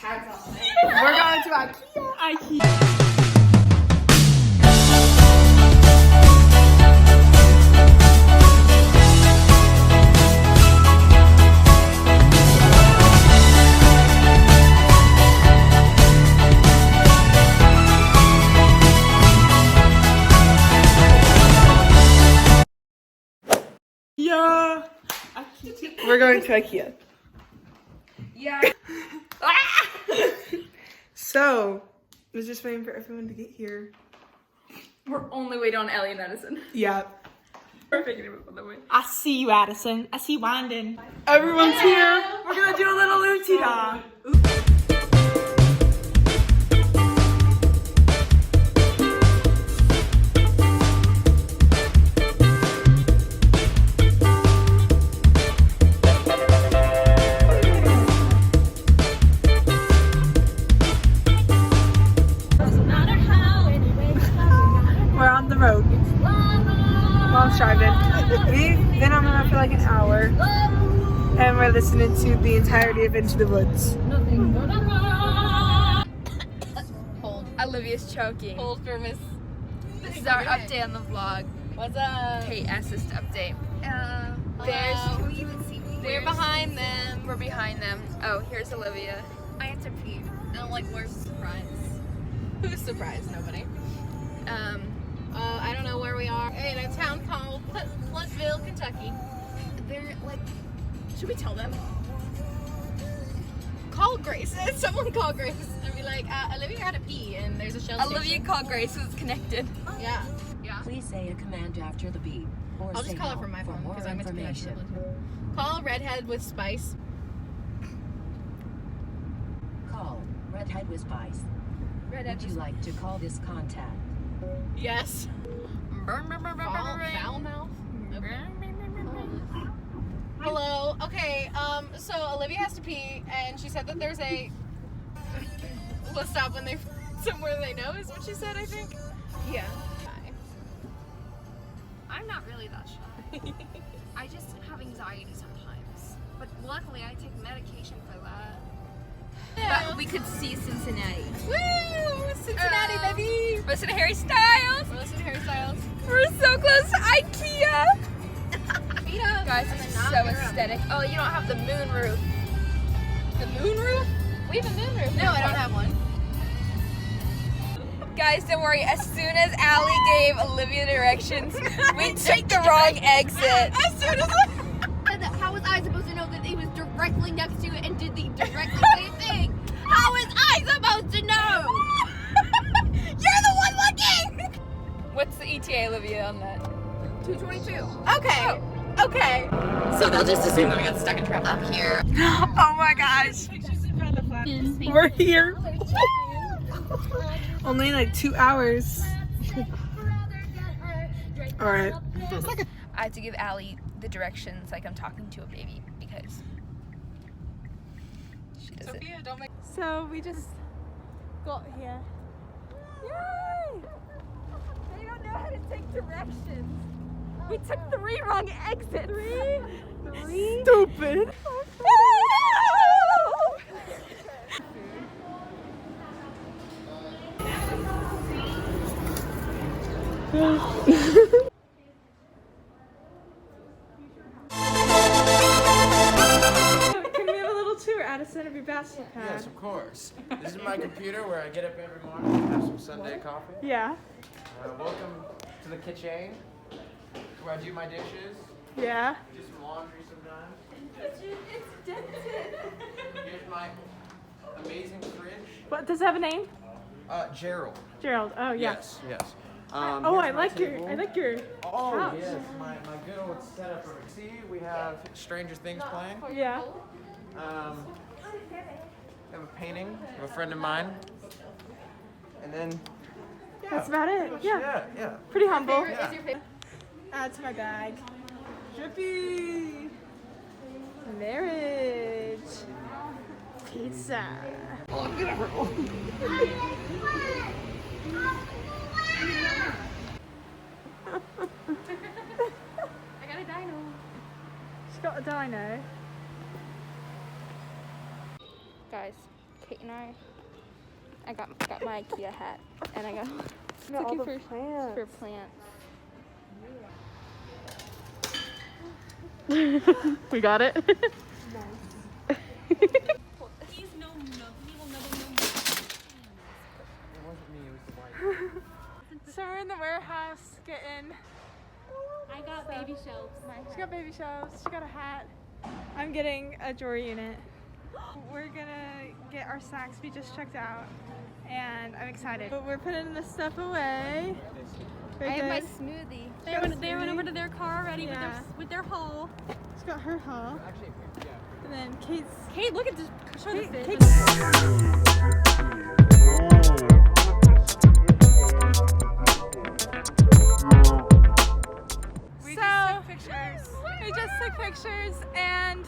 tags on it. We're going to IKEA. Yeah. We're going to IKEA. Yeah. So, we're just waiting for everyone to get here. We're only waiting on Ellie and Edison. Yeah. We're picking him up on the way. I see you, Addison. I see Wandon. Everyone's here. We're gonna do a little Lucy dog. We're on the road. Mom's driving. We've been on the road for like an hour. And we're listening to the entirety of Into the Woods. Hold. Olivia's choking. Hold for Miss. This is our update on the vlog. What's up? Kate asked us to update. Can we even see me? We're behind them. We're behind them. Oh, here's Olivia. I have to pee. And I'm like, where's the surprise? Who's surprised? Nobody. I don't know where we are. In a town called Plunkville, Kentucky. They're like, should we tell them? Call Grace. Someone call Grace and be like, Olivia had to pee and there's a shell Olivia station. called Grace, who's connected. Yeah. Yeah. Please say a command after the beep. Or I'll say just call it help from my for phone more because I'm information. Call Redhead with Spice. Call Redhead with Spice. Would you like to call this contact? Yes. Foul mouth. Hello. Okay. So Olivia has to pee, and she said that there's a. We'll stop when they somewhere they know is what she said. I think. Yeah. I'm not really that shy. I just have anxiety sometimes. But luckily I take medication for that. But we could see Cincinnati. Woo! Cincinnati, baby. Listen to Harry Styles. We're listening to Harry Styles. We're so close to IKEA. Feet up. Guys, and it's then so knock her up. aesthetic. Oh, you don't have the moon roof. The moon roof? We have a moon roof. No, I don't have one. Guys, don't worry. As soon as Allie gave Olivia directions, we took the wrong exit. As soon as How was I supposed to know that he was directly next to it and did the directly same thing? How was I supposed to know? You're the one looking. What's the ETA, Olivia, on that? 222. Okay. Okay. So they'll just assume that we got stuck in traffic. Up here. Oh my gosh. We're here. Only like 2 hours. Alright. I have to give Allie the directions like I'm talking to a baby because she does it. Sophia, don't make. So we just got here. Yay! They don't know how to take directions. We took 3 wrong exits. 3? Stupid. Can we have a little tour, Addison, of your bachelor pad? Yes, of course. This is my computer where I get up every morning and have some Sunday coffee. Yeah. Welcome to the kitchen where I do my dishes, Yeah. do some laundry sometimes. It's dented. Here's my amazing fridge. What does it have a name? Gerald. Gerald. Oh yeah. Yes, yes. Oh, Here's I my like table. your Oh, couch. yes, my good old setup over. See, we have Stranger Things playing. Yeah. I have a painting of a friend of mine. And then, yeah. That's about it. Yeah. Yeah. Pretty humble. Yeah. Add to my bag. Drippy. Marriage. Pizza. I got a dino. She's got a dino. Guys, Kate and I got my IKEA hat, and I got Got all looking the plants. for plants. We got it. So we're in the warehouse getting. I got baby shelves. She got baby shelves. She got a hat. I'm getting a drawer unit. We're gonna get our snacks we just checked out, and I'm excited. But we're putting the stuff away. I have my smoothie. They went over to their car already with their haul. She's got her haul. And then Kate's. Kate, look at this. Show the fit. We just took pictures, and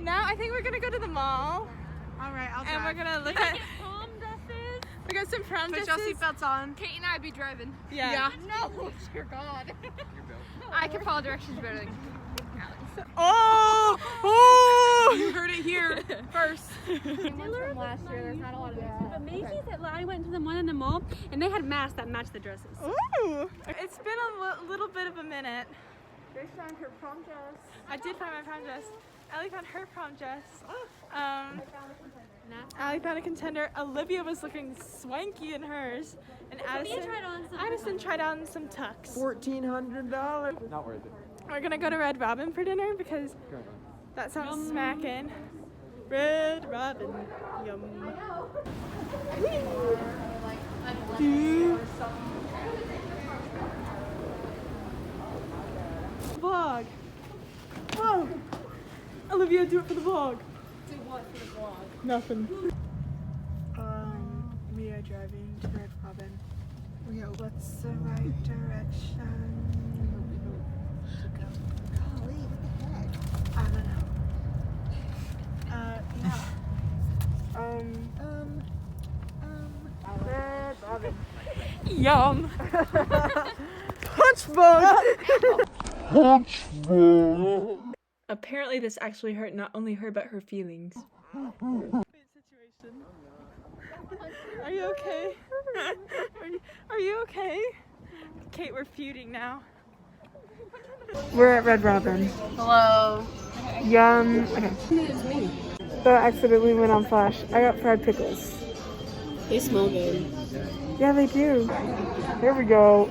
now I think we're gonna go to the mall. All right, I'll drive. And we're gonna look at. Prom dresses. We got some prom Put dresses. your seatbelts on. Kate and I be driving. Yeah. No, dear God. I can follow directions better than Oh! Oh! You heard it here first. ones from last year. There's not a lot of But Macy's, I went to the one in the mall, and they had masks that matched the dresses. Ooh! It's been a little bit of a minute. Grace found her prom dress. I did find my prom dress. Allie found her prom dress. Allie found a contender. Olivia was looking swanky in hers. And Addison tried on some tux. $1,400. Not worth it. We're gonna go to Red Robin for dinner because that sounds smacking. Red Robin. Yum. Vlog. Whoa. Olivia, do it for the vlog. Do what for the vlog? Nothing. We are driving to Red Robin. What's the right direction? Golly, what the heck? I don't know. Red Robin. Yum. Punch bug. Apparently this actually hurt not only her but her feelings. Are you okay? Are you okay? Kate, we're feuding now. We're at Red Robin. Hello. Yum. Okay. So I accidentally went on flash. I got fried pickles. They smell good. Yeah, they do. There we go.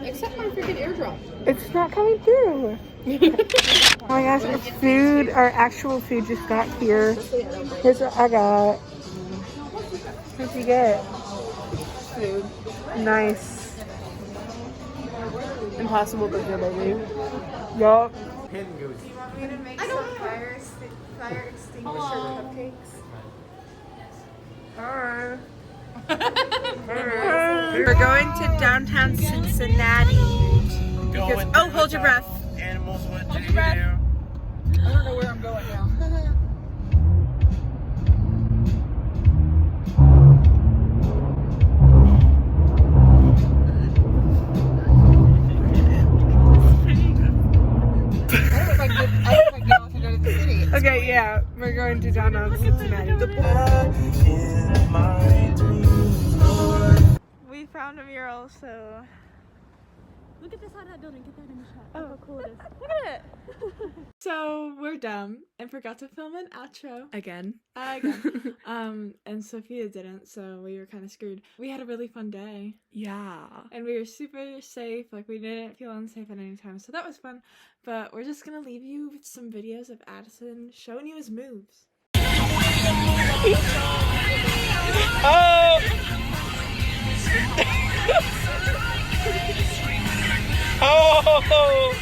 Except my freaking airdrop. It's not coming through. Oh my gosh, our food, our actual food just got here. Here's what I got. What'd you get? Food. Nice. Impossible Burger, baby. Yup. Pin goes. We're gonna make some fire extinguisher cupcakes. We're going to downtown Cincinnati. Because, oh, hold your breath. Animals with Hold your breath. I don't know where I'm going now. Okay, yeah, we're going to downtown Cincinnati. We found a mural, so. Look at the side of that building. Get that in the shot. Oh, Look how cool it is. Look at it. So we're dumb and forgot to film an outro again. And Sophia didn't, so we were kind of screwed. We had a really fun day. Yeah. And we were super safe. Like, we didn't feel unsafe at any time, so that was fun. But we're just gonna leave you with some videos of Addison showing you his moves. Oh! Oh!